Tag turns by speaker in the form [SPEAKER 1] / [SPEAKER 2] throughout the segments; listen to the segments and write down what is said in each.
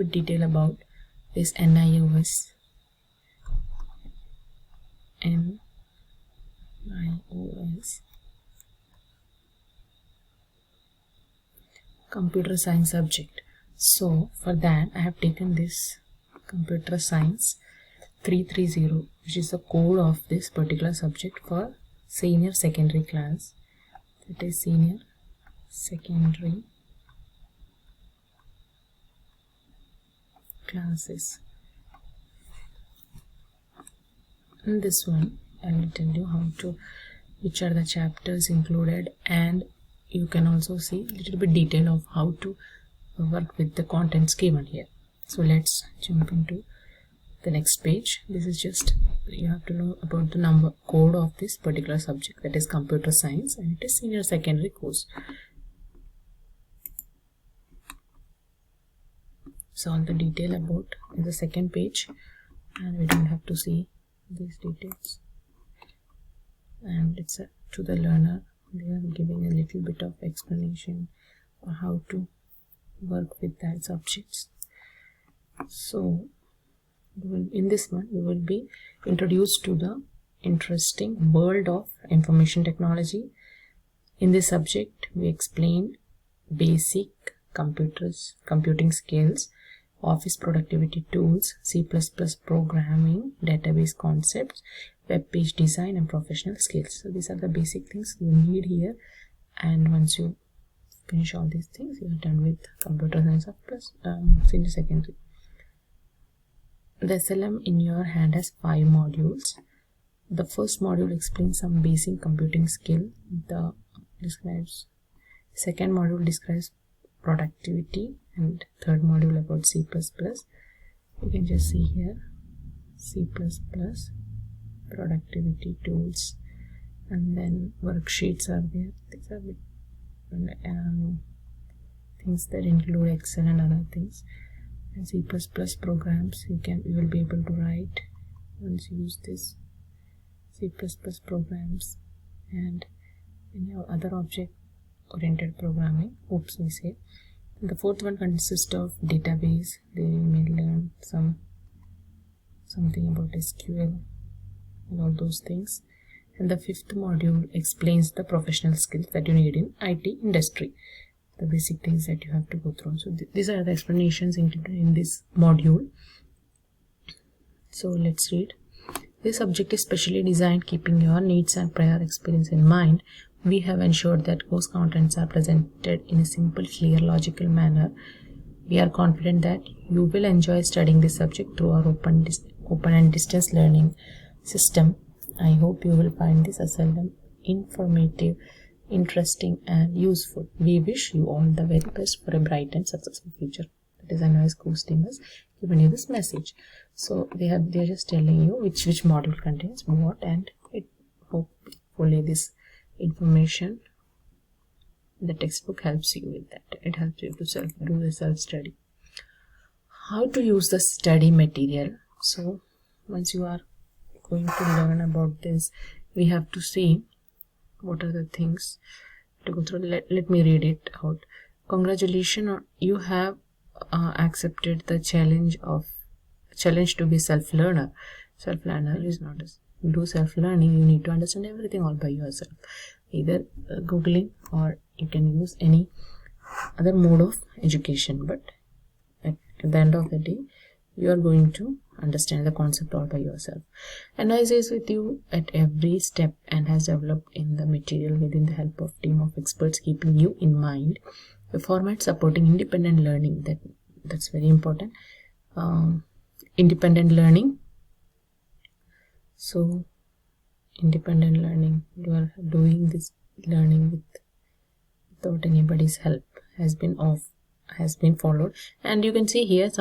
[SPEAKER 1] bit detail about this NIOS. Computer science subject. So for that I have taken this computer science 330, which is the code of this particular subject for senior secondary class. That is senior secondary classes. In this one I will tell you which are the chapters included, and you can also see a little bit detail of how to work with the contents given here. So let's jump into the next page. This is just, you have to know about the code of this particular subject, that is computer science, and it is senior secondary course. So all the detail about in the second page, and we don't have to see these details, and it's to the learner. They are giving a little bit of explanation on how to work with that subjects. So in this one you will be introduced to the interesting world of information technology. In this subject we explain basic computing skills, office productivity tools, C++ programming, database concepts, web page design, and professional skills. So these are the basic things you need here, and once you finish all these things, you are done with computer science plus senior secondary. The SLM in your hand has 5 modules. The first module explains some basic computing skill. Second module describes productivity, and third module about C++. You can just see here C++, productivity tools, and then worksheets are there. These are things that include Excel and other things. And C++ programs you will be able to write once you use this C++ programs, and any other object oriented programming. We say. The fourth one consists of database. They may learn something about SQL and all those things. And the fifth module explains the professional skills that you need in IT industry, the basic things that you have to go through. So these are the explanations included in this module. So let's read. This subject is specially designed keeping your needs and prior experience in mind. We have ensured that course contents are presented in a simple, clear, logical manner. We are confident that you will enjoy studying this subject through our open and distance learning system. I hope you will find this SLM informative, interesting, and useful. We wish you all the very best for a bright and successful future. That is, NIOS course team has given you this message. So they are just telling you which module contains what, and hopefully this information, the textbook helps you with that. It helps you to do the self-study. How to use the study material. So once you are going to learn about this, we have to see what are the things to go through. Let me read it out. Congratulations, you have accepted the challenge to be self-learner. Self-learner is not do self-learning. You need to understand everything all by yourself, either googling, or you can use any other mode of education, but at the end of the day you are going to understand the concept all by yourself. NIOS is with you at every step and has developed in the material within the help of team of experts, keeping you in mind. The format supporting independent learning, that's very important. Independent learning. So independent learning, you are doing this learning without anybody's help, has been followed. And you can see here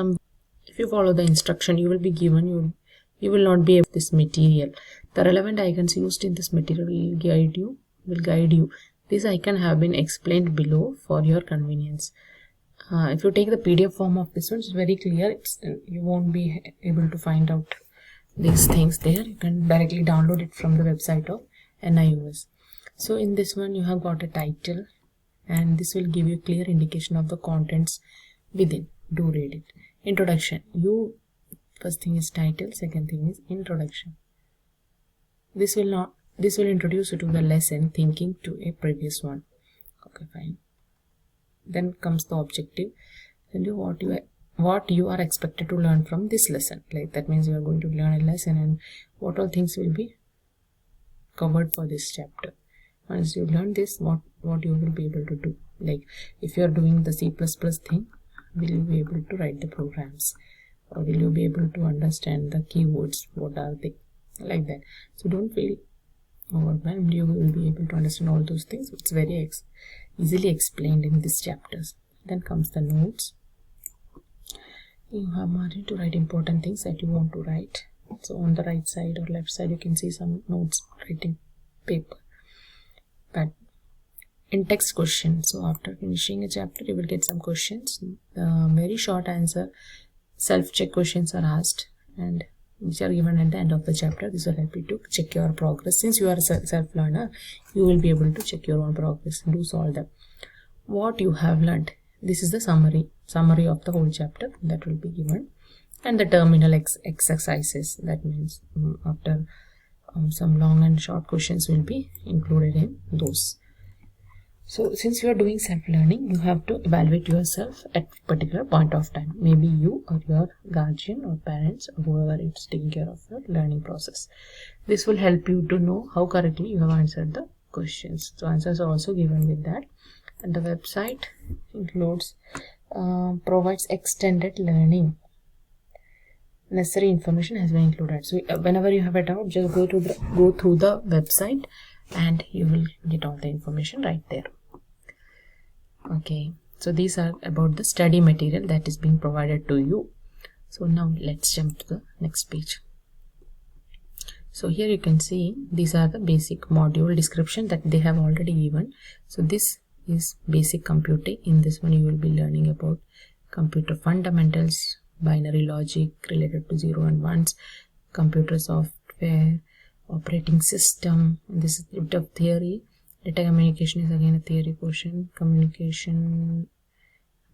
[SPEAKER 1] if you follow the instruction you will be given, you will not be able to this material. The relevant icons used in this material will guide you. These icons have been explained below for your convenience. If you take the PDF form of this one, it's very clear. You won't be able to find out these things there. You can directly download it from the website of NIOS. So in this one you have got a title, and this will give you clear indication of the contents within. Do read it. Introduction. First thing is title, second thing is introduction. This will introduce you to the lesson thinking to a previous one. Okay, fine. Then comes the objective. Tell you what you are expected to learn from this lesson. Like that means you are going to learn a lesson and what all things will be covered for this chapter. Once you learn this, what you will be able to do. Like if you are doing the C++ thing, will you be able to write the programs, or will you be able to understand the keywords, what are they, like that. So don't feel overwhelmed, you will be able to understand all those things. It's very easily explained in these chapters. Then comes the notes. You have margin to write important things that you want to write. So on the right side or left side you can see some notes writing paper. But in text questions, so after finishing a chapter you will get some questions, very short answer, self-check questions are asked and which are given at the end of the chapter. This will help you to check your progress. Since you are a self-learner, you will be able to check your own progress and do solve them. What you have learned, this is the summary of the whole chapter that will be given, and the terminal exercises. That means after some long and short questions will be included in those. So since you are doing self-learning, you have to evaluate yourself at a particular point of time. Maybe you or your guardian or parents or whoever is taking care of your learning process. This will help you to know how correctly you have answered the questions. So answers are also given with that. And the website includes, provides extended learning. Necessary information has been included. So whenever you have a doubt, just go through the website and you will get all the information right there. Okay, so these are about the study material that is being provided to you. So now let's jump to the next page. So here you can see these are the basic module description that they have already given. So this is basic computing. In this one you will be learning about computer fundamentals, binary logic related to 0 and 1s, computer software, operating system. This is a bit of theory. Data communication is again a theory portion. Communication,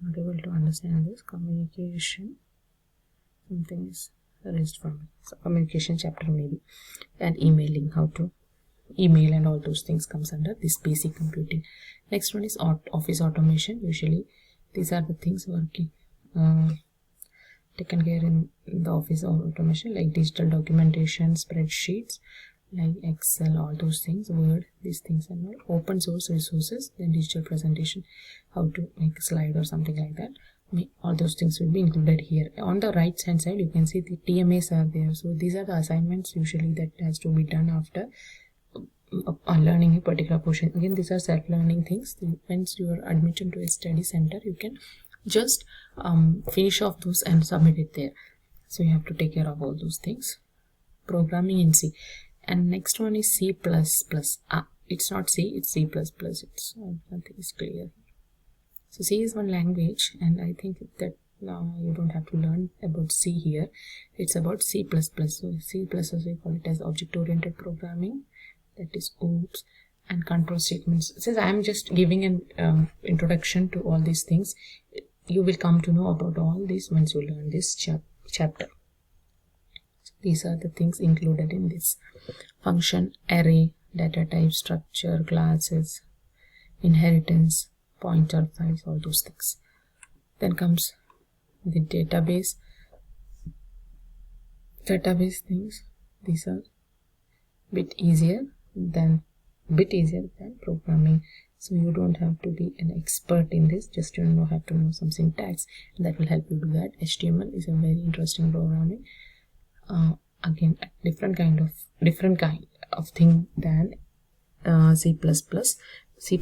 [SPEAKER 1] not able to understand this. Communication, something is erased from me. So communication chapter maybe. And emailing, how to email and all those things comes under this basic computing. Next one is office automation. Usually these are the things working taken care in the office automation, like digital documentation, spreadsheets like Excel, all those things, Word, these things, and all. Open source resources, then digital presentation, how to make a slide or something like that. All those things will be included here. On the right hand side you can see the TMAs are there. So these are the assignments usually that has to be done after learning a particular portion. Again, these are self-learning things. Once you are admitted to a study center, you can just finish off those and submit it there. So you have to take care of all those things. Programming in C. And next one is C++. It's not C, it's C++. It's nothing is clear. So C is one language, and I think that now you don't have to learn about C here. It's about C++. So C++ we call it as object-oriented programming. That is OOPS. And control statements. Since I am just giving an introduction to all these things, you will come to know about all these once you learn this chapter. So these are the things included in this: function, array, data type, structure, classes, inheritance, pointer, files, all those things. Then comes the database things. These are bit easier than programming. So you don't have to be an expert in this, just you have to know some syntax, and that will help you do that. HTML is a very interesting programming. Again, different kind of thing than C++. C++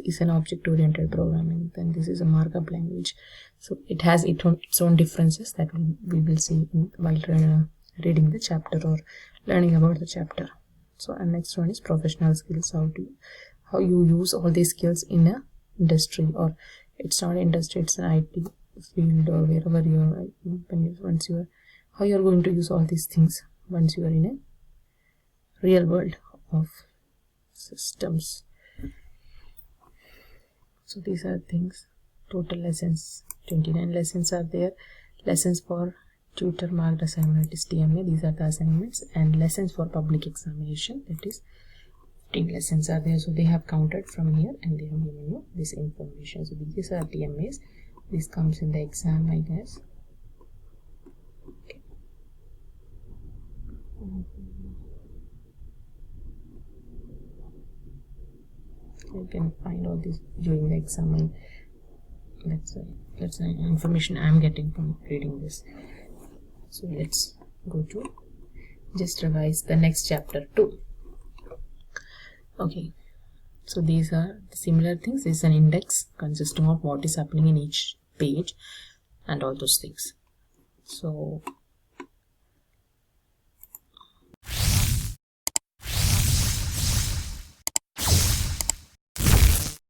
[SPEAKER 1] is an object-oriented programming. Then this is a markup language. So it has its own differences that we will see while reading the chapter or learning about the chapter. So, and next one is professional skills. How you use all these skills in a industry, or it's not industry, it's an IT field, or wherever you are. How you are going to use all these things once you are in a real world of systems. So these are things, total lessons 29 lessons are there. Lessons for tutor marked assignment is TMA, these are the assignments, and lessons for public examination, that is 15 lessons are there. So they have counted from here and they have given you this information. So these are TMAs. This comes in the exam, I guess. Okay. You can find all this during the exam, and that's the information I'm getting from reading this. So let's go to just revise the next chapter 2. Okay, so these are the similar things. This is an index consisting of what is happening in each page and all those things. So